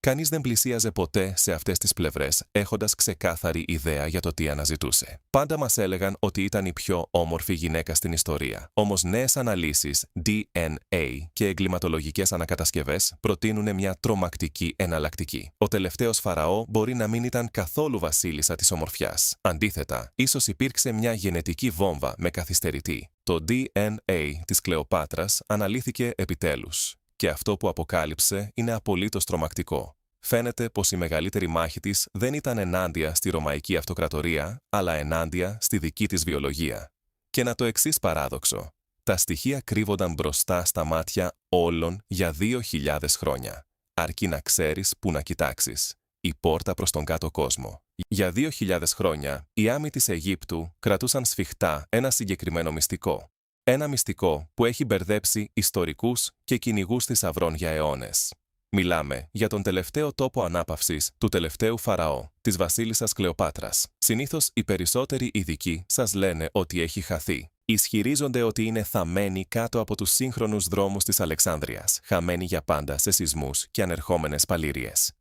Κανείς δεν πλησίαζε ποτέ σε αυτές τις πλευρές έχοντας ξεκάθαρη ιδέα για το τι αναζητούσε. Πάντα μας έλεγαν ότι ήταν η πιο όμορφη γυναίκα στην ιστορία. Όμως νέες αναλύσεις, DNA και εγκληματολογικές ανακατασκευές προτείνουν μια τρομακτική εναλλακτική. Ο τελευταίος Φαραώ μπορεί να μην ήταν καθόλου βασίλισσα της ομορφιάς. Αντίθετα, ίσως υπήρξε μια γενετική βόμβα με καθυστερητή. Το DNA της Κλεοπάτρας αναλύθηκε επιτέλους. Και αυτό που αποκάλυψε είναι απολύτως τρομακτικό. Φαίνεται πως η μεγαλύτερη μάχη της δεν ήταν ενάντια στη Ρωμαϊκή Αυτοκρατορία, αλλά ενάντια στη δική της βιολογία. Και να το εξής παράδοξο. Τα στοιχεία κρύβονταν μπροστά στα μάτια όλων για 2.000 χρόνια. Αρκεί να ξέρεις πού να κοιτάξεις. Η πόρτα προς τον κάτω κόσμο. Για 2.000 χρόνια, οι άμοι της Αιγύπτου κρατούσαν σφιχτά ένα συγκεκριμένο μυστικό. Ένα μυστικό που έχει μπερδέψει ιστορικούς και κυνηγούς θησαυρών για αιώνες. Μιλάμε για τον τελευταίο τόπο ανάπαυσης του τελευταίου Φαραώ, της βασίλισσας Κλεοπάτρας. Συνήθως οι περισσότεροι ειδικοί σας λένε ότι έχει χαθεί. Ισχυρίζονται ότι είναι θαμμένη κάτω από τους σύγχρονους δρόμους της Αλεξάνδρειας, χαμένη για πάντα σε σεισμούς και ανερχόμενες παλήριες.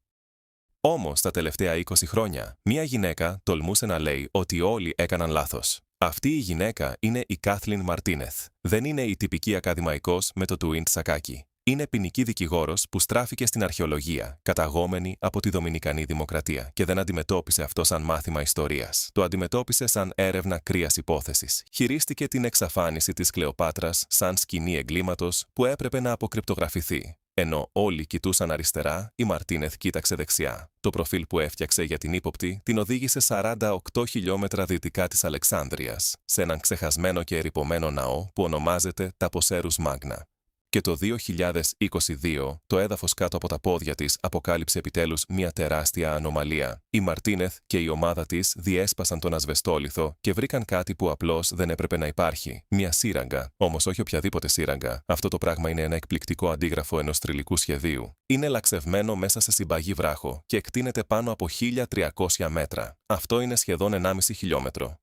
Όμως, τα τελευταία 20 χρόνια, μία γυναίκα τολμούσε να λέει ότι όλοι έκαναν λάθος. Αυτή η γυναίκα είναι η Κάθλιν Μαρτίνεθ. Δεν είναι η τυπική ακαδημαϊκός με το τουίντ σακάκι. Είναι ποινική δικηγόρος που στράφηκε στην αρχαιολογία, καταγόμενη από τη Δομινικανή Δημοκρατία και δεν αντιμετώπισε αυτό σαν μάθημα ιστορίας. Το αντιμετώπισε σαν έρευνα κρύας υπόθεσης. Χειρίστηκε την εξαφάνιση της Κλεοπάτρας σαν σκηνή εγκλήματος που έπρεπε να αποκρυπτογραφηθεί. Ενώ όλοι κοιτούσαν αριστερά, η Μαρτίνεθ κοίταξε δεξιά. Το προφίλ που έφτιαξε για την ύποπτη την οδήγησε 48 χιλιόμετρα δυτικά της Αλεξάνδρειας, σε έναν ξεχασμένο και ερειπωμένο ναό που ονομάζεται Ταποσέρους Μάγνα. Και το 2022, το έδαφος κάτω από τα πόδια της αποκάλυψε επιτέλους μια τεράστια ανομαλία. Η Μαρτίνεθ και η ομάδα της διέσπασαν τον ασβεστόλιθο και βρήκαν κάτι που απλώς δεν έπρεπε να υπάρχει. Μια σύραγγα. Όμως όχι οποιαδήποτε σύραγγα. Αυτό το πράγμα είναι ένα εκπληκτικό αντίγραφο ενός θρυλικού σχεδίου. Είναι λαξευμένο μέσα σε συμπαγή βράχο και εκτείνεται πάνω από 1.300 μέτρα. Αυτό είναι σχεδόν 1,5 χιλιόμετρο.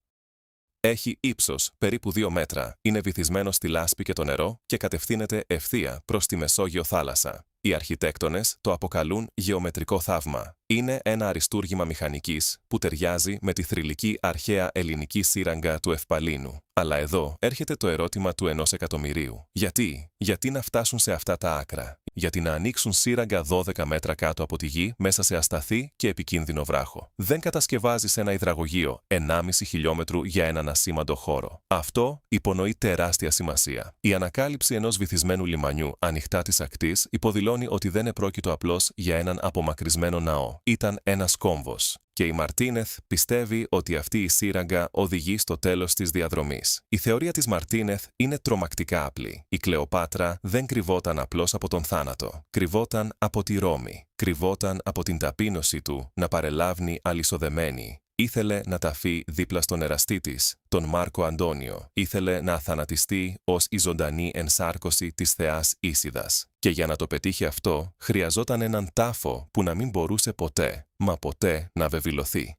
Έχει ύψος περίπου 2 μέτρα, είναι βυθισμένο στη λάσπη και το νερό και κατευθύνεται ευθεία προς τη Μεσόγειο θάλασσα. Οι αρχιτέκτονες το αποκαλούν γεωμετρικό θαύμα. Είναι ένα αριστούργημα μηχανικής που ταιριάζει με τη θρυλική αρχαία ελληνική σύραγγα του Ευπαλίνου. Αλλά εδώ έρχεται το ερώτημα του 1 εκατομμυρίου. Γιατί να φτάσουν σε αυτά τα άκρα? Γιατί να ανοίξουν σύραγγα 12 μέτρα κάτω από τη γη μέσα σε ασταθή και επικίνδυνο βράχο? Δεν κατασκευάζεις ένα υδραγωγείο 1,5 χιλιόμετρου για έναν ασήμαντο χώρο. Αυτό υπονοεί τεράστια σημασία. Η ανακάλυψη ενός βυθισμένου λιμανιού ανοιχτά της ακτής υποδηλώνει ότι δεν επρόκειτο απλώς για έναν απομακρυσμένο ναό. Ήταν ένας κόμβος. Και η Μαρτίνεθ πιστεύει ότι αυτή η σύραγγα οδηγεί στο τέλος της διαδρομής. Η θεωρία της Μαρτίνεθ είναι τρομακτικά απλή. Η Κλεοπάτρα δεν κρυβόταν απλώς από τον θάνατο. Κρυβόταν από τη Ρώμη. Κρυβόταν από την ταπείνωση του να παρελάβνει αλυσοδεμένη. Ήθελε να ταφεί δίπλα στον εραστή της, τον Μάρκο Αντώνιο. Ήθελε να αθανατιστεί ως η ζωντανή ενσάρκωση της θεάς Ίσιδας. Και για να το πετύχει αυτό, χρειαζόταν έναν τάφο που να μην μπορούσε ποτέ, μα ποτέ να βεβηλωθεί.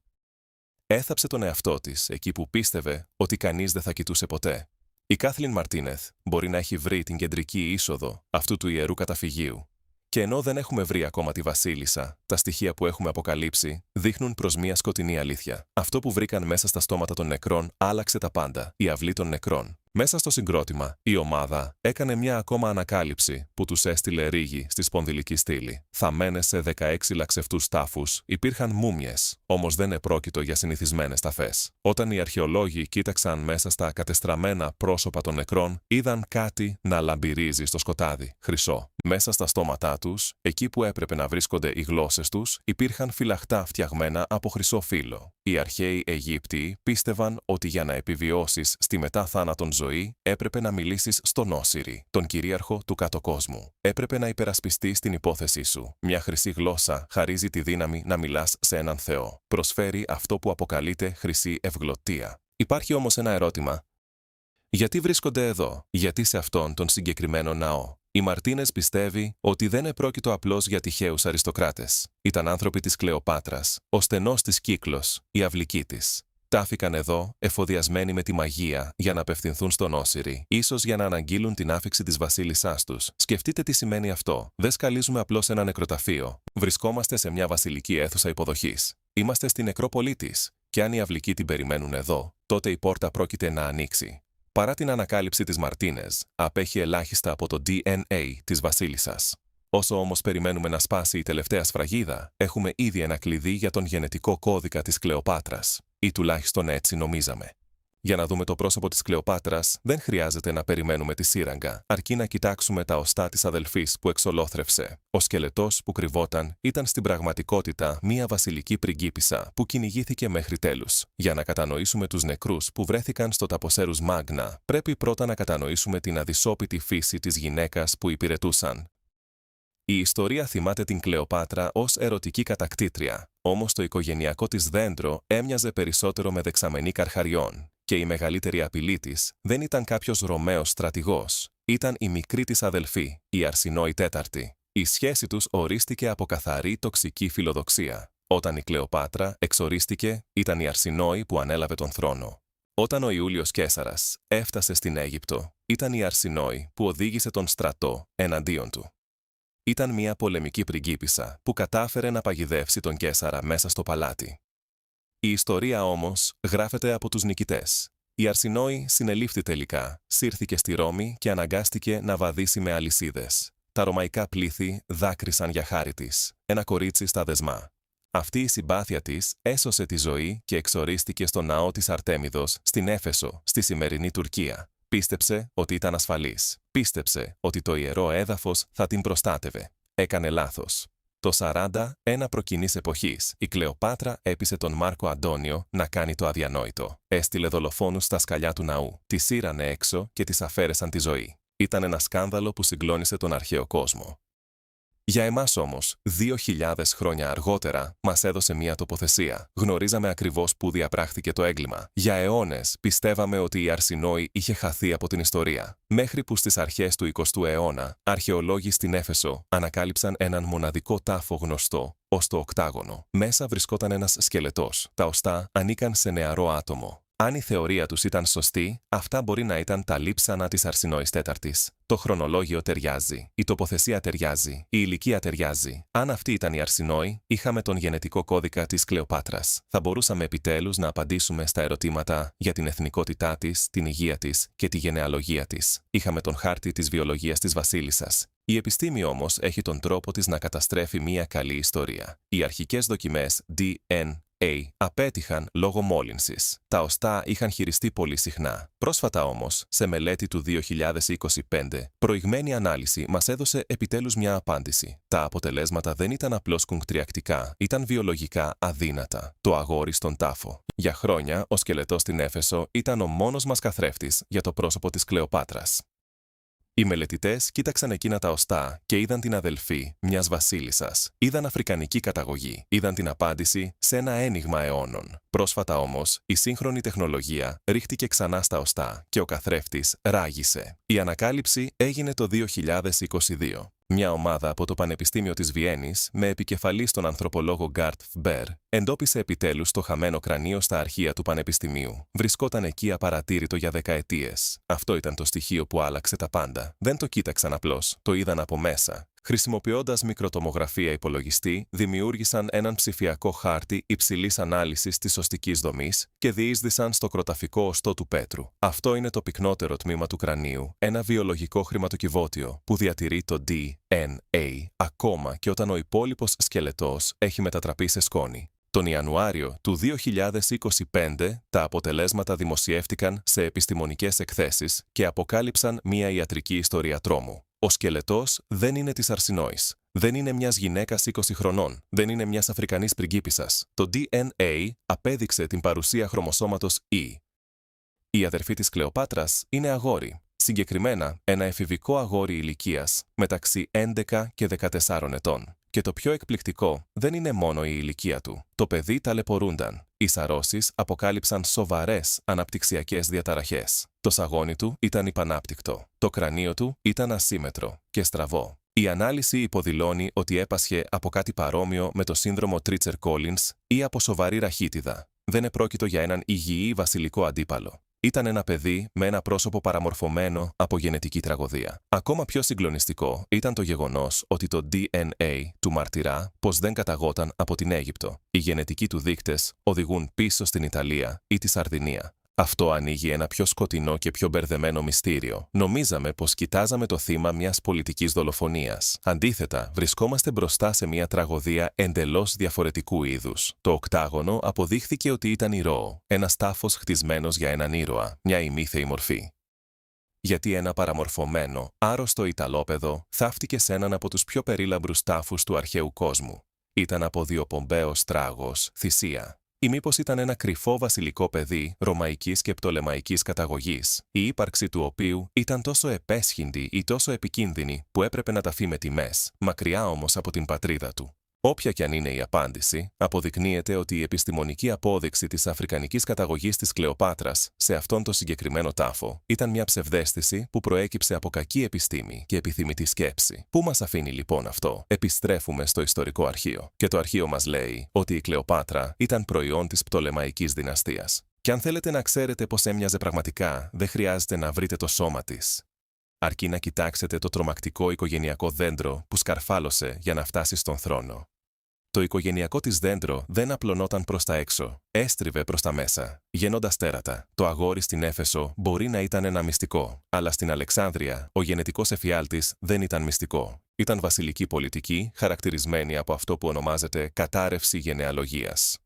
Έθαψε τον εαυτό της εκεί που πίστευε ότι κανείς δεν θα κοιτούσε ποτέ. Η Κάθλιν Μαρτίνεθ μπορεί να έχει βρει την κεντρική είσοδο αυτού του ιερού καταφυγίου. Και ενώ δεν έχουμε βρει ακόμα τη βασίλισσα, τα στοιχεία που έχουμε αποκαλύψει δείχνουν προς μια σκοτεινή αλήθεια. Αυτό που βρήκαν μέσα στα στόματα των νεκρών άλλαξε τα πάντα. Η αυλή των νεκρών. Μέσα στο συγκρότημα, η ομάδα έκανε μια ακόμα ανακάλυψη που τους έστειλε ρίγη στη σπονδυλική στήλη. Θαμμένες σε 16 λαξευτούς τάφους υπήρχαν μούμιες, όμως δεν επρόκειτο για συνηθισμένες ταφές. Όταν οι αρχαιολόγοι κοίταξαν μέσα στα κατεστραμμένα πρόσωπα των νεκρών, είδαν κάτι να λαμπυρίζει στο σκοτάδι, χρυσό. Μέσα στα στόματά τους, εκεί που έπρεπε να βρίσκονται οι γλώσσες τους, υπήρχαν φυλαχτά φτιαγμένα από χρυσό φύλλο. Οι αρχαίοι Αιγύπτιοι πίστευαν ότι για να επιβιώσεις στη μετά θάνατον ζωή, έπρεπε να μιλήσεις στον Όσιρη, τον κυρίαρχο του κάτω κόσμου. Έπρεπε να υπερασπιστείς την υπόθεσή σου. Μια χρυσή γλώσσα χαρίζει τη δύναμη να μιλάς σε έναν Θεό. Προσφέρει αυτό που αποκαλείται χρυσή ευγλωτία. Υπάρχει όμως ένα ερώτημα. Γιατί βρίσκονται εδώ? Γιατί σε αυτόν τον συγκεκριμένο ναό? Η Μαρτίνεθ πιστεύει ότι δεν επρόκειτο απλώς για τυχαίους αριστοκράτες. Ήταν άνθρωποι της Κλεοπάτρας, ο στενός της κύκλος, η αυλική της. Τάφηκαν εδώ, εφοδιασμένοι με τη μαγεία, για να απευθυνθούν στον Όσιρη, ίσως για να αναγγείλουν την άφιξη της βασίλισσάς τους. Σκεφτείτε τι σημαίνει αυτό. Δεν σκαλίζουμε απλώς ένα νεκροταφείο. Βρισκόμαστε σε μια βασιλική αίθουσα υποδοχής. Είμαστε στην νεκρόπολη της. Και αν οι αυλικοί την περιμένουν εδώ, τότε η πόρτα πρόκειται να ανοίξει. Παρά την ανακάλυψη της Μαρτίνες, απέχει ελάχιστα από το DNA της βασίλισσας. Όσο όμως περιμένουμε να σπάσει η τελευταία σφραγίδα, έχουμε ήδη ένα κλειδί για τον γενετικό κώδικα της Κλεοπάτρας. Ή τουλάχιστον έτσι νομίζαμε. Για να δούμε το πρόσωπο της Κλεοπάτρας, δεν χρειάζεται να περιμένουμε τη σύραγγα, αρκεί να κοιτάξουμε τα οστά της αδελφής που εξολόθρευσε. Ο σκελετός που κρυβόταν ήταν στην πραγματικότητα μία βασιλική πριγκίπισσα που κυνηγήθηκε μέχρι τέλους. Για να κατανοήσουμε τους νεκρούς που βρέθηκαν στο Ταposέρους Μάγνα, πρέπει πρώτα να κατανοήσουμε την αδυσόπιτη φύση της γυναίκας που υπηρετούσαν. Η ιστορία θυμάται την Κλεοπάτρα ως ερωτική κατακτήτρια, όμως το οικογενειακό της δέντρο έμοιαζε περισσότερο με δεξαμενή καρχαριών και η μεγαλύτερη απειλή της δεν ήταν κάποιος Ρωμαίος στρατηγός, ήταν η μικρή της αδελφή, η Αρσινόη τέταρτη. Η σχέση τους ορίστηκε από καθαρή τοξική φιλοδοξία. Όταν η Κλεοπάτρα εξορίστηκε, ήταν η Αρσινόη που ανέλαβε τον θρόνο. Όταν ο Ιούλιος Καίσαρας έφτασε στην Αίγυπτο, ήταν η Αρσινόη που οδήγησε τον στρατό εναντίον του. Ήταν μια πολεμική πριγκίπισσα που κατάφερε να παγιδεύσει τον Καίσαρα μέσα στο παλάτι. Η ιστορία όμως γράφεται από τους νικητές. Η Αρσινόη συνελήφθη τελικά, σύρθηκε στη Ρώμη και αναγκάστηκε να βαδίσει με αλυσίδες. Τα ρωμαϊκά πλήθη δάκρυσαν για χάρη της, ένα κορίτσι στα δεσμά. Αυτή η συμπάθεια της έσωσε τη ζωή και εξορίστηκε στο ναό της Αρτέμιδος στην Έφεσο, στη σημερινή Τουρκία. Πίστεψε ότι ήταν ασφαλής. Πίστεψε ότι το ιερό έδαφος θα την προστάτευε. Έκανε λάθος. Το 40, ένα προκυνής εποχής, η Κλεοπάτρα έπεισε τον Μάρκο Αντώνιο να κάνει το αδιανόητο. Έστειλε δολοφόνους στα σκαλιά του ναού. Τις σύρανε έξω και τις αφαίρεσαν τη ζωή. Ήταν ένα σκάνδαλο που συγκλώνησε τον αρχαίο κόσμο. Για εμάς όμως, 2.000 χρόνια αργότερα, μας έδωσε μία τοποθεσία. Γνωρίζαμε ακριβώς πού διαπράχθηκε το έγκλημα. Για αιώνες πιστεύαμε ότι η Αρσινόη είχε χαθεί από την ιστορία. Μέχρι που στις αρχές του 20ου αιώνα, αρχαιολόγοι στην Έφεσο ανακάλυψαν έναν μοναδικό τάφο γνωστό ως το Οκτάγωνο. Μέσα βρισκόταν ένας σκελετός. Τα οστά ανήκαν σε νεαρό άτομο. Αν η θεωρία τους ήταν σωστή, αυτά μπορεί να ήταν τα λείψανα της Αρσινόης τέταρτης. Το χρονολόγιο ταιριάζει, η τοποθεσία ταιριάζει, η ηλικία ταιριάζει. Αν αυτή ήταν η Αρσινόη, είχαμε τον γενετικό κώδικα της Κλεοπάτρας. Θα μπορούσαμε επιτέλους να απαντήσουμε στα ερωτήματα για την εθνικότητά της, την υγεία της και τη γενεαλογία της. Είχαμε τον χάρτη της βιολογίας της βασίλισσας. Η επιστήμη όμως έχει τον τρόπο της να καταστρέφει μία καλή ιστορία. Οι αρχικές δοκιμές DNA απέτυχαν λόγω μόλυνσης. Τα οστά είχαν χειριστεί πολύ συχνά. Πρόσφατα όμως, σε μελέτη του 2025, προηγμένη ανάλυση μας έδωσε επιτέλους μια απάντηση. Τα αποτελέσματα δεν ήταν απλώς κουγκτριακτικά, ήταν βιολογικά αδύνατα. Το αγόρι στον τάφο. Για χρόνια, ο σκελετός στην Έφεσο ήταν ο μόνος μας καθρέφτης για το πρόσωπο της Κλεοπάτρας. Οι μελετητές κοίταξαν εκείνα τα οστά και είδαν την αδελφή μιας βασίλισσας. Είδαν αφρικανική καταγωγή. Είδαν την απάντηση σε ένα ένιγμα αιώνων. Πρόσφατα όμως, η σύγχρονη τεχνολογία ρίχτηκε ξανά στα οστά και ο καθρέφτης ράγισε. Η ανακάλυψη έγινε το 2022. Μια ομάδα από το Πανεπιστήμιο της Βιέννης, με επικεφαλή τον ανθρωπολόγο Γκάρτ Φμπέρ, εντόπισε επιτέλους το χαμένο κρανίο στα αρχεία του Πανεπιστημίου. Βρισκόταν εκεί απαρατήρητο για δεκαετίες. Αυτό ήταν το στοιχείο που άλλαξε τα πάντα. Δεν το κοίταξαν απλώς, το είδαν από μέσα. Χρησιμοποιώντας μικροτομογραφία υπολογιστή, δημιούργησαν έναν ψηφιακό χάρτη υψηλής ανάλυσης της οστικής δομής και διείσδησαν στο κροταφικό οστό του πέτρου. Αυτό είναι το πυκνότερο τμήμα του κρανίου, ένα βιολογικό χρηματοκιβώτιο που διατηρεί το DNA ακόμα και όταν ο υπόλοιπος σκελετός έχει μετατραπεί σε σκόνη. Τον Ιανουάριο του 2025, τα αποτελέσματα δημοσιεύτηκαν σε επιστημονικές εκθέσεις και αποκάλυψαν μια ιατρική ιστορία τρόμου. Ο σκελετός δεν είναι της Αρσινόης. Δεν είναι μιας γυναίκας 20 χρονών. Δεν είναι μιας Αφρικανής πριγκίπισσας. Το DNA απέδειξε την παρουσία χρωμοσώματος E. Η αδερφή της Κλεοπάτρας είναι αγόρι. Συγκεκριμένα, ένα εφηβικό αγόρι ηλικίας μεταξύ 11 και 14 ετών. Και το πιο εκπληκτικό δεν είναι μόνο η ηλικία του. Το παιδί ταλαιπωρούνταν. Οι σαρώσεις αποκάλυψαν σοβαρές αναπτυξιακές διαταραχές. Το σαγόνι του ήταν υπανάπτυκτο. Το κρανίο του ήταν ασύμετρο και στραβό. Η ανάλυση υποδηλώνει ότι έπασχε από κάτι παρόμοιο με το σύνδρομο Τρίτσερ-Κόλινς ή από σοβαρή ραχίτιδα. Δεν επρόκειτο για έναν υγιή βασιλικό αντίπαλο. Ήταν ένα παιδί με ένα πρόσωπο παραμορφωμένο από γενετική τραγωδία. Ακόμα πιο συγκλονιστικό ήταν το γεγονός ότι το DNA του μαρτυρά πως δεν καταγόταν από την Αίγυπτο. Οι γενετικοί του δείκτες οδηγούν πίσω στην Ιταλία ή τη Σαρδινία. Αυτό ανοίγει ένα πιο σκοτεινό και πιο μπερδεμένο μυστήριο. Νομίζαμε πως κοιτάζαμε το θύμα μιας πολιτικής δολοφονίας. Αντίθετα, βρισκόμαστε μπροστά σε μια τραγωδία εντελώς διαφορετικού είδους. Το οκτάγωνο αποδείχθηκε ότι ήταν ηρώο, ένας τάφος χτισμένος για έναν ήρωα, μια ημίθεη μορφή. Γιατί ένα παραμορφωμένο, άρρωστο Ιταλόπεδο θαύτηκε σε έναν από τους πιο περίλαμπρους τάφους του αρχαίου κόσμου. Ήταν από διοπομπαίος τράγος, θυσία. Ή μήπως ήταν ένα κρυφό βασιλικό παιδί ρωμαϊκής και πτολεμαϊκής καταγωγής, η ύπαρξη του οποίου ήταν τόσο επέσχυντη ή τόσο επικίνδυνη που έπρεπε να ταφεί με τιμές, μακριά όμως από την πατρίδα του. Όποια κι αν είναι η απάντηση, αποδεικνύεται ότι η επιστημονική απόδειξη της αφρικανικής καταγωγής της Κλεοπάτρας σε αυτόν τον συγκεκριμένο τάφο ήταν μια ψευδαίσθηση που προέκυψε από κακή επιστήμη και επιθυμητή σκέψη. Πού μας αφήνει λοιπόν αυτό? Επιστρέφουμε στο ιστορικό αρχείο. Και το αρχείο μας λέει ότι η Κλεοπάτρα ήταν προϊόν της Πτολεμαϊκής δυναστείας. Και αν θέλετε να ξέρετε πώς έμοιαζε πραγματικά, δεν χρειάζεται να βρείτε το σώμα της. Αρκεί να κοιτάξετε το τρομακτικό οικογενειακό δέντρο που σκαρφάλωσε για να φτάσει στον θρόνο. Το οικογενειακό της δέντρο δεν απλωνόταν προς τα έξω, έστριβε προς τα μέσα, γεννώντας τέρατα. Το αγόρι στην Έφεσο μπορεί να ήταν ένα μυστικό, αλλά στην Αλεξάνδρεια ο γενετικός εφιάλτης δεν ήταν μυστικό. Ήταν βασιλική πολιτική, χαρακτηρισμένη από αυτό που ονομάζεται κατάρρευση γενεαλογίας.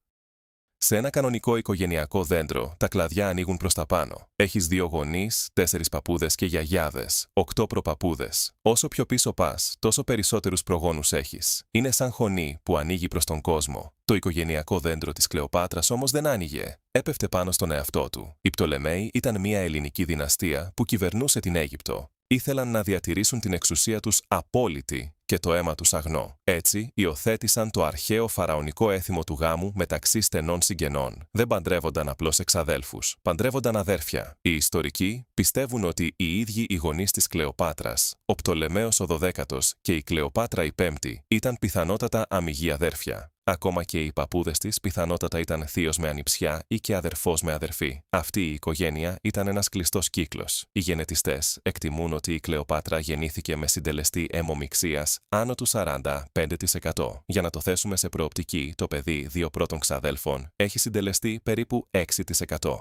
Σε ένα κανονικό οικογενειακό δέντρο, τα κλαδιά ανοίγουν προς τα πάνω. Έχεις 2 γονείς, 4 παππούδες και γιαγιάδες, 8 προπαππούδες. Όσο πιο πίσω πας, τόσο περισσότερους προγόνους έχεις. Είναι σαν χωνή που ανοίγει προς τον κόσμο. Το οικογενειακό δέντρο της Κλεοπάτρας όμως δεν άνοιγε. Έπεφτε πάνω στον εαυτό του. Οι Πτολεμαίοι ήταν μια ελληνική δυναστεία που κυβερνούσε την Αίγυπτο. Ήθελαν να διατηρήσουν την εξουσία τους απόλυτη και το αίμα τους αγνό. Έτσι, υιοθέτησαν το αρχαίο φαραωνικό έθιμο του γάμου μεταξύ στενών συγγενών. Δεν παντρεύονταν απλώς εξαδέλφους, παντρεύονταν αδέρφια. Οι ιστορικοί πιστεύουν ότι οι ίδιοι οι γονείς της Κλεοπάτρας, ο Πτολεμαίος ο 12ος και η Κλεοπάτρα η 5η, ήταν πιθανότατα αμιγοί αδέρφια. Ακόμα και οι παππούδες της πιθανότατα ήταν θείος με ανιψιά ή και αδερφός με αδερφή. Αυτή η οικογένεια ήταν ένας κλειστός κύκλος. Οι γενετιστές εκτιμούν ότι η Κλεοπάτρα γεννήθηκε με συντελεστή αιμομιξίας άνω του 45%. Για να το θέσουμε σε προοπτική, το παιδί 2 πρώτων ξαδέλφων έχει συντελεστεί περίπου 6%.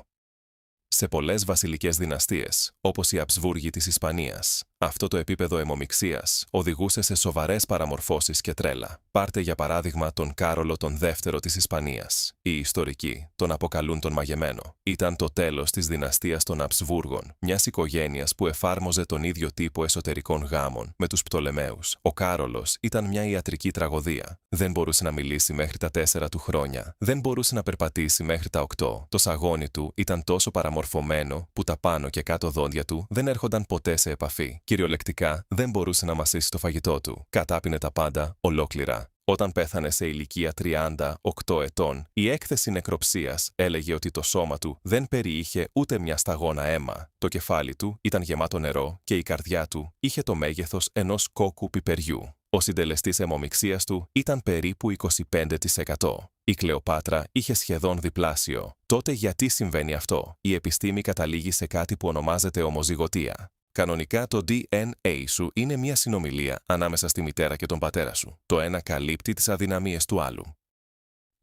Σε πολλές βασιλικές δυναστείες, όπως οι Αψβούργοι της Ισπανίας, αυτό το επίπεδο αιμομιξίας οδηγούσε σε σοβαρές παραμορφώσεις και τρέλα. Πάρτε για παράδειγμα τον Κάρολο τον δεύτερο της Ισπανίας. Οι ιστορικοί τον αποκαλούν τον μαγεμένο. Ήταν το τέλος της δυναστείας των Αψβούργων, μιας οικογένειας που εφάρμοζε τον ίδιο τύπο εσωτερικών γάμων με τους Πτολεμαίους. Ο Κάρολος ήταν μια ιατρική τραγωδία. Δεν μπορούσε να μιλήσει μέχρι τα 4 του χρόνια. Δεν μπορούσε να περπατήσει μέχρι τα 8. Το σαγόνι του ήταν τόσο παραμορφωμένο που τα πάνω και κάτω δόντια του δεν έρχονταν ποτέ σε επαφή. Κυριολεκτικά δεν μπορούσε να μασίσει το φαγητό του. Κατάπινε τα πάντα ολόκληρα. Όταν πέθανε σε ηλικία 38 ετών, η έκθεση νεκροψίας έλεγε ότι το σώμα του δεν περιείχε ούτε μια σταγόνα αίμα. Το κεφάλι του ήταν γεμάτο νερό και η καρδιά του είχε το μέγεθος ενός κόκκου πιπεριού. Ο συντελεστής αιμομιξίας του ήταν περίπου 25%. Η Κλεοπάτρα είχε σχεδόν διπλάσιο. Τότε γιατί συμβαίνει αυτό? Η επιστήμη καταλήγει σε κάτι που ονομάζεται ομοζυγωτία. Κανονικά το DNA σου είναι μια συνομιλία ανάμεσα στη μητέρα και τον πατέρα σου. Το ένα καλύπτει τις αδυναμίες του άλλου.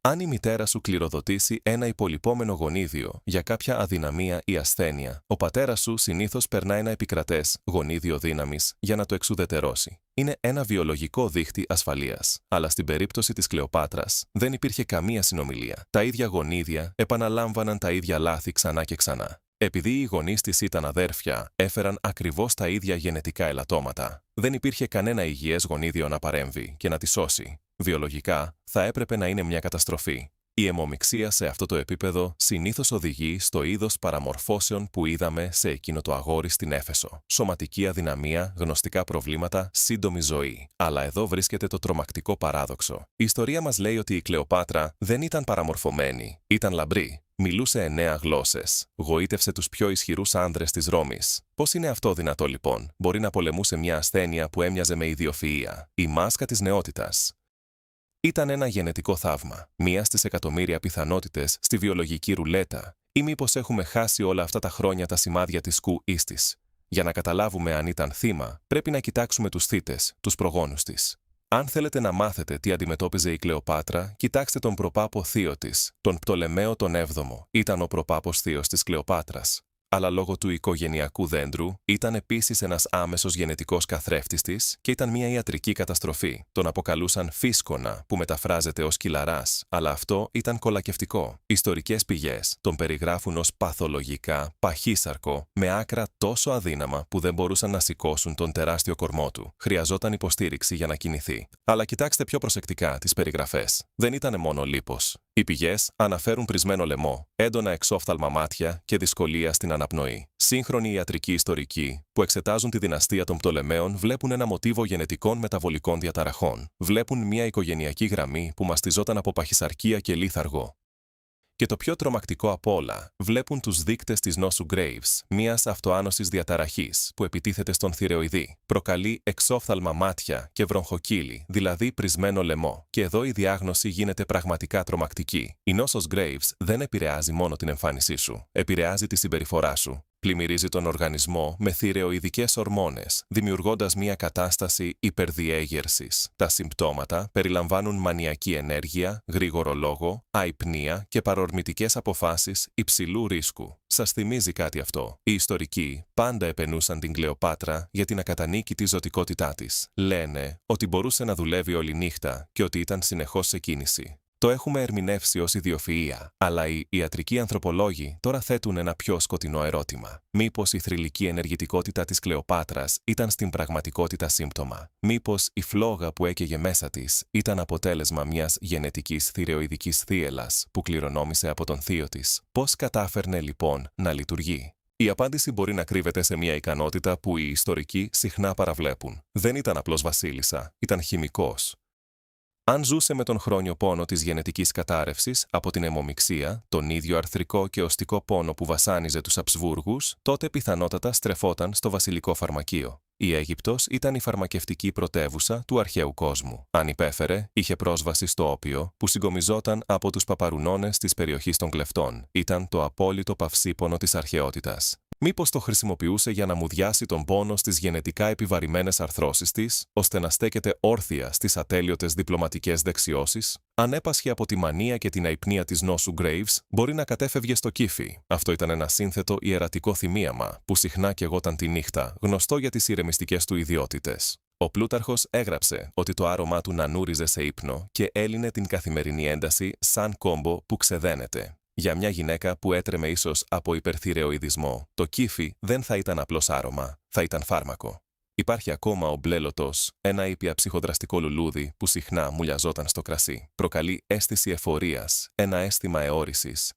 Αν η μητέρα σου κληροδοτήσει ένα υπολοιπόμενο γονίδιο για κάποια αδυναμία ή ασθένεια, ο πατέρας σου συνήθως περνά ένα επικρατές γονίδιο δύναμης για να το εξουδετερώσει. Είναι ένα βιολογικό δίχτυ ασφαλείας. Αλλά στην περίπτωση της Κλεοπάτρας δεν υπήρχε καμία συνομιλία. Τα ίδια γονίδια επαναλάμβαναν τα ίδια λάθη ξανά και ξανά. Επειδή οι γονείς της ήταν αδέρφια, έφεραν ακριβώς τα ίδια γενετικά ελαττώματα. Δεν υπήρχε κανένα υγιές γονίδιο να παρέμβει και να τη σώσει. Βιολογικά, θα έπρεπε να είναι μια καταστροφή. Η αιμομιξία σε αυτό το επίπεδο συνήθως οδηγεί στο είδος παραμορφώσεων που είδαμε σε εκείνο το αγόρι στην Έφεσο. Σωματική αδυναμία, γνωστικά προβλήματα, σύντομη ζωή. Αλλά εδώ βρίσκεται το τρομακτικό παράδοξο. Η ιστορία μας λέει ότι η Κλεοπάτρα δεν ήταν παραμορφωμένη, ήταν λαμπρή. Μιλούσε 9 γλώσσες. Γοήτευσε τους πιο ισχυρούς άνδρες της Ρώμης. Πώς είναι αυτό δυνατό λοιπόν? Μπορεί να πολεμούσε μια ασθένεια που έμοιαζε με ιδιοφυΐα. Η μάσκα της νεότητας. Ήταν ένα γενετικό θαύμα, μία στις εκατομμύρια πιθανότητες στη βιολογική ρουλέτα, ή μήπως έχουμε χάσει όλα αυτά τα χρόνια τα σημάδια της κουής της. Για να καταλάβουμε αν ήταν θύμα, πρέπει να κοιτάξουμε τους θύτες, τους προγόνους της. Αν θέλετε να μάθετε τι αντιμετώπιζε η Κλεοπάτρα, κοιτάξτε τον προπάπο θείο της, τον Πτολεμαίο τον 7ο. Ήταν ο προπάπος θείος της Κλεοπάτρας. Αλλά λόγω του οικογενειακού δέντρου, ήταν επίσης ένας άμεσος γενετικός καθρέφτης της και ήταν μια ιατρική καταστροφή. Τον αποκαλούσαν φίσκονα, που μεταφράζεται ως κυλαράς, αλλά αυτό ήταν κολακευτικό. Ιστορικές πηγές τον περιγράφουν ως παθολογικά παχύσαρκο, με άκρα τόσο αδύναμα που δεν μπορούσαν να σηκώσουν τον τεράστιο κορμό του. Χρειαζόταν υποστήριξη για να κινηθεί. Αλλά κοιτάξτε πιο προσεκτικά τις περιγραφές. Δεν ήταν μόνο λίπος. Οι πηγές αναφέρουν πρισμένο λαιμό, έντονα εξόφθαλμα μάτια και δυσκολία στην αναπνοή. Σύγχρονοι ιατρικοί ιστορικοί που εξετάζουν τη δυναστεία των Πτολεμαίων βλέπουν ένα μοτίβο γενετικών μεταβολικών διαταραχών. Βλέπουν μια οικογενειακή γραμμή που μαστιζόταν από παχυσαρκία και λίθαργο. Και το πιο τρομακτικό απ' όλα, βλέπουν τους δείκτες της νόσου Graves, μιας αυτοάνωσης διαταραχής που επιτίθεται στον θηρεοειδή. Προκαλεί εξόφθαλμα μάτια και βροχοκύλι, δηλαδή πρισμένο λαιμό. Και εδώ η διάγνωση γίνεται πραγματικά τρομακτική. Η νόσος Graves δεν επηρεάζει μόνο την εμφάνισή σου, επηρεάζει τη συμπεριφορά σου. Πλημμυρίζει τον οργανισμό με θηρεοειδικές ορμόνες, δημιουργώντας μια κατάσταση υπερδιέγερσης. Τα συμπτώματα περιλαμβάνουν μανιακή ενέργεια, γρήγορο λόγο, αϊπνία και παρορμητικές αποφάσεις υψηλού ρίσκου. Σας θυμίζει κάτι αυτό? Οι ιστορικοί πάντα επενούσαν την Κλεοπάτρα για την ακατανίκητη ζωτικότητά της. Λένε ότι μπορούσε να δουλεύει όλη νύχτα και ότι ήταν συνεχώς σε κίνηση. Το έχουμε ερμηνεύσει ως ιδιοφυΐα, αλλά οι ιατρικοί ανθρωπολόγοι τώρα θέτουν ένα πιο σκοτεινό ερώτημα. Μήπως η θρυλική ενεργητικότητα της Κλεοπάτρας ήταν στην πραγματικότητα σύμπτωμα? Μήπως η φλόγα που έκαιγε μέσα της ήταν αποτέλεσμα μιας γενετικής θηρεοειδικής θύελλας που κληρονόμησε από τον θείο της? Πώς κατάφερνε λοιπόν να λειτουργεί? Η απάντηση μπορεί να κρύβεται σε μια ικανότητα που οι ιστορικοί συχνά παραβλέπουν. Δεν ήταν απλώς βασίλισσα, ήταν χημικός. Αν ζούσε με τον χρόνιο πόνο της γενετικής κατάρρευσης από την αιμομιξία, τον ίδιο αρθρικό και οστικό πόνο που βασάνιζε τους Αψβούργους, τότε πιθανότατα στρεφόταν στο βασιλικό φαρμακείο. Η Αίγυπτος ήταν η φαρμακευτική πρωτεύουσα του αρχαίου κόσμου. Αν υπέφερε, είχε πρόσβαση στο όπιο που συγκομιζόταν από τους παπαρουνώνες της περιοχής των κλεφτών. Ήταν το απόλυτο παυσίπονο της αρχαιότητας. Μήπως το χρησιμοποιούσε για να μουδιάσει τον πόνο στις γενετικά επιβαρημένες αρθρώσεις της, ώστε να στέκεται όρθια στις ατέλειωτες διπλωματικές δεξιώσεις? Αν έπασχε από τη μανία και την αϊπνία της νόσου Graves, μπορεί να κατέφευγε στο κύφι. Αυτό ήταν ένα σύνθετο ιερατικό θυμίαμα που συχνά καιγόταν τη νύχτα, γνωστό για τις ηρεμιστικές του ιδιότητες. Ο Πλούταρχος έγραψε ότι το άρωμά του νανούριζε σε ύπνο και έλυνε την καθημερινή ένταση σαν κόμπο που ξεδένεται. Για μια γυναίκα που έτρεμε ίσως από υπερθηρεοειδισμό, το κύφι δεν θα ήταν απλώς άρωμα, θα ήταν φάρμακο. Υπάρχει ακόμα ο μπλέλωτος, ένα ήπια ψυχοδραστικό λουλούδι που συχνά μουλιαζόταν στο κρασί. Προκαλεί αίσθηση εφορίας, ένα αίσθημα αιώρησης.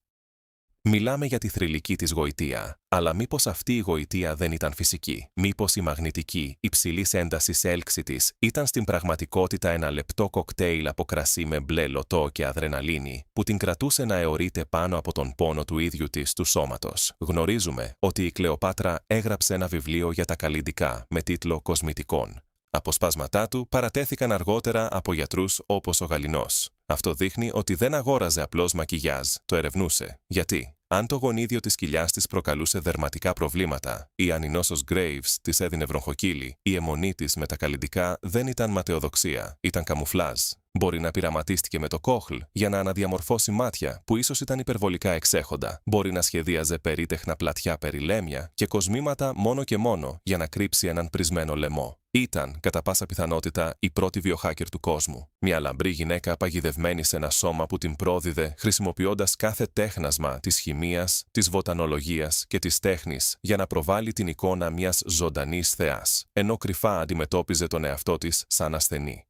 Μιλάμε για τη θρυλική της γοητεία, αλλά μήπως αυτή η γοητεία δεν ήταν φυσική? Μήπως η μαγνητική, υψηλής έντασης έλξη της ήταν στην πραγματικότητα ένα λεπτό κοκτέιλ από κρασί με μπλε λωτό και αδρεναλίνη, που την κρατούσε να αιωρείται πάνω από τον πόνο του ίδιου της του σώματος? Γνωρίζουμε ότι η Κλεοπάτρα έγραψε ένα βιβλίο για τα καλλυντικά με τίτλο «Κοσμητικών». Αποσπάσματά του παρατέθηκαν αργότερα από γιατρούς όπως ο Γαληνός. Αυτό δείχνει ότι δεν αγόραζε απλώς μακιγιάζ, το ερευνούσε. Γιατί? Αν το γονίδιο της κοιλιάς της προκαλούσε δερματικά προβλήματα ή αν η νόσος Graves της έδινε βροχοκύλι, η αιμονή της με τα καλλυντικά δεν ήταν ματαιοδοξία, ήταν καμουφλάζ. Μπορεί να πειραματίστηκε με το κόχλ για να αναδιαμορφώσει μάτια που ίσως ήταν υπερβολικά εξέχοντα. Μπορεί να σχεδίαζε περίτεχνα πλατιά περιλέμια και κοσμήματα μόνο και μόνο για να κρύψει έναν πρισμένο λαιμό. Ήταν, κατά πάσα πιθανότητα, η πρώτη βιοχάκερ του κόσμου. Μια λαμπρή γυναίκα παγιδευμένη σε ένα σώμα που την πρόδιδε, χρησιμοποιώντας κάθε τέχνασμα της χημείας, της βοτανολογίας και της τέχνης για να προβάλλει την εικόνα μιας ζωντανής θεάς, ενώ κρυφά αντιμετώπιζε τον εαυτό της σαν ασθενή.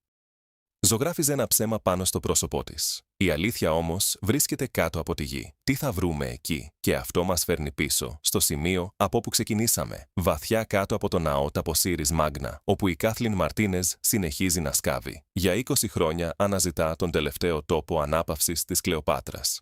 Ζωγράφιζε ένα ψέμα πάνω στο πρόσωπό της. Η αλήθεια όμως βρίσκεται κάτω από τη γη. Τι θα βρούμε εκεί? Και αυτό μας φέρνει πίσω, στο σημείο από όπου ξεκινήσαμε, βαθιά κάτω από το ναό Ταποσύρης Μάγνα, όπου η Κάθλιν Μαρτίνεζ συνεχίζει να σκάβει. Για 20 χρόνια αναζητά τον τελευταίο τόπο ανάπαυσης της Κλεοπάτρας.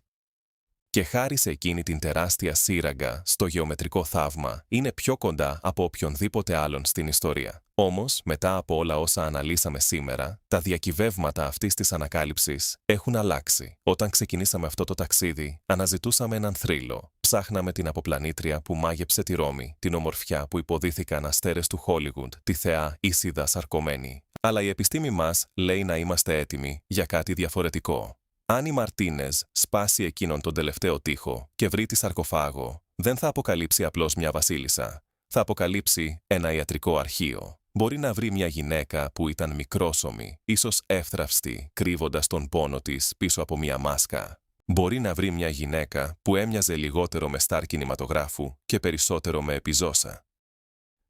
Και χάρη σε εκείνη την τεράστια σύραγγα στο γεωμετρικό θαύμα, είναι πιο κοντά από οποιονδήποτε άλλον στην ιστορία. Όμως, μετά από όλα όσα αναλύσαμε σήμερα, τα διακυβεύματα αυτής της ανακάλυψης έχουν αλλάξει. Όταν ξεκινήσαμε αυτό το ταξίδι, αναζητούσαμε έναν θρύλο. Ψάχναμε την αποπλανήτρια που μάγεψε τη Ρώμη, την ομορφιά που υποδίθηκαν αστέρες του Χόλιγουντ, τη θεά Ισίδα σαρκωμένη. Αλλά η επιστήμη μας λέει να είμαστε έτοιμοι για κάτι διαφορετικό. Αν η Μαρτίνεζ σπάσει εκείνον τον τελευταίο τοίχο και βρει τη σαρκοφάγο, δεν θα αποκαλύψει απλώς μια βασίλισσα. Θα αποκαλύψει ένα ιατρικό αρχείο. Μπορεί να βρει μια γυναίκα που ήταν μικρόσωμη, ίσως εύθραυστη, κρύβοντας τον πόνο της πίσω από μια μάσκα. Μπορεί να βρει μια γυναίκα που έμοιαζε λιγότερο με στάρ κινηματογράφου και περισσότερο με επιζώσα.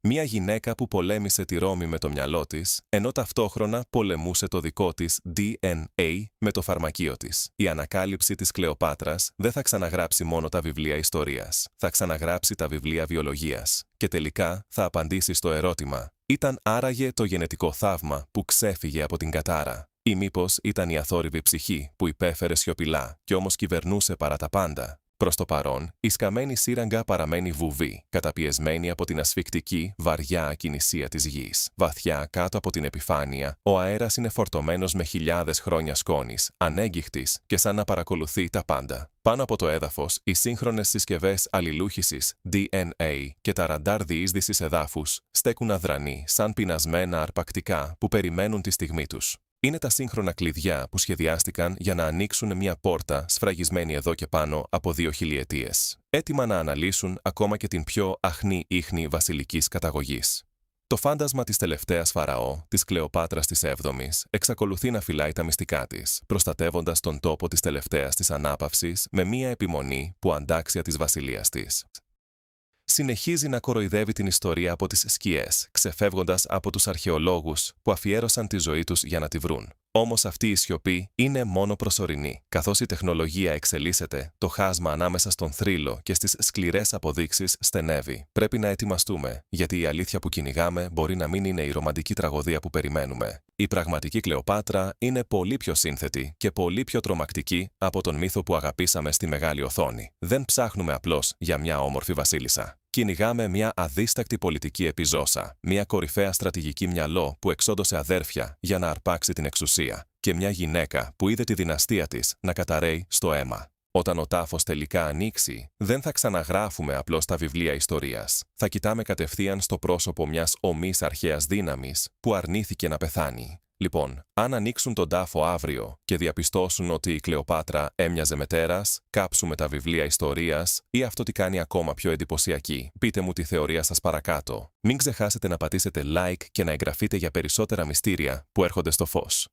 Μια γυναίκα που πολέμησε τη Ρώμη με το μυαλό της, ενώ ταυτόχρονα πολεμούσε το δικό της DNA με το φαρμακείο της. Η ανακάλυψη της Κλεοπάτρας δεν θα ξαναγράψει μόνο τα βιβλία ιστορίας, θα ξαναγράψει τα βιβλία βιολογίας. Και τελικά θα απαντήσει στο ερώτημα: ήταν άραγε το γενετικό θαύμα που ξέφυγε από την κατάρα? Ή μήπως ήταν η αθόρυβη ψυχή που υπέφερε σιωπηλά και όμως κυβερνούσε παρά τα πάντα? Προς το παρόν, η σκαμμένη σύραγγα παραμένει βουβή, καταπιεσμένη από την ασφικτική, βαριά ακινησία της γης. Βαθιά κάτω από την επιφάνεια, ο αέρας είναι φορτωμένος με χιλιάδες χρόνια σκόνης, ανέγκυχτης και σαν να παρακολουθεί τα πάντα. Πάνω από το έδαφος, οι σύγχρονες συσκευές αλληλούχησης DNA και τα ραντάρ διείσδυσης εδάφους στέκουν αδρανοί σαν πεινασμένα αρπακτικά που περιμένουν τη στιγμή τους. Είναι τα σύγχρονα κλειδιά που σχεδιάστηκαν για να ανοίξουν μια πόρτα σφραγισμένη εδώ και πάνω από 2 χιλιετίες. Έτοιμα να αναλύσουν ακόμα και την πιο αχνή ίχνη βασιλικής καταγωγής. Το φάντασμα της τελευταίας Φαραώ, της Κλεοπάτρας της 7ης, εξακολουθεί να φυλάει τα μυστικά της, προστατεύοντας τον τόπο της τελευταίας της ανάπαυσης με μια επιμονή που αντάξια της βασιλείας της. Συνεχίζει να κοροϊδεύει την ιστορία από τις σκιές, ξεφεύγοντας από τους αρχαιολόγους που αφιέρωσαν τη ζωή τους για να τη βρουν. Όμως αυτή η σιωπή είναι μόνο προσωρινή. Καθώς η τεχνολογία εξελίσσεται, το χάσμα ανάμεσα στον θρύλο και στις σκληρές αποδείξεις στενεύει. Πρέπει να ετοιμαστούμε, γιατί η αλήθεια που κυνηγάμε μπορεί να μην είναι η ρομαντική τραγωδία που περιμένουμε. Η πραγματική Κλεοπάτρα είναι πολύ πιο σύνθετη και πολύ πιο τρομακτική από τον μύθο που αγαπήσαμε στη μεγάλη οθόνη. Δεν ψάχνουμε απλώς για μια όμορφη βασίλισσα. Κυνηγάμε μια αδίστακτη πολιτική επιζώσα, μια κορυφαία στρατηγική μυαλό που εξόντωσε αδέρφια για να αρπάξει την εξουσία και μια γυναίκα που είδε τη δυναστεία της να καταρρέει στο αίμα. Όταν ο τάφος τελικά ανοίξει, δεν θα ξαναγράφουμε απλώς τα βιβλία ιστορίας. Θα κοιτάμε κατευθείαν στο πρόσωπο μιας ομής αρχαίας δύναμης που αρνήθηκε να πεθάνει. Λοιπόν, αν ανοίξουν τον τάφο αύριο και διαπιστώσουν ότι η Κλεοπάτρα έμοιαζε με τέρας, κάψουμε τα βιβλία ιστορίας ή αυτό τι κάνει ακόμα πιο εντυπωσιακή. Πείτε μου τη θεωρία σας παρακάτω. Μην ξεχάσετε να πατήσετε like και να εγγραφείτε για περισσότερα μυστήρια που έρχονται στο φως.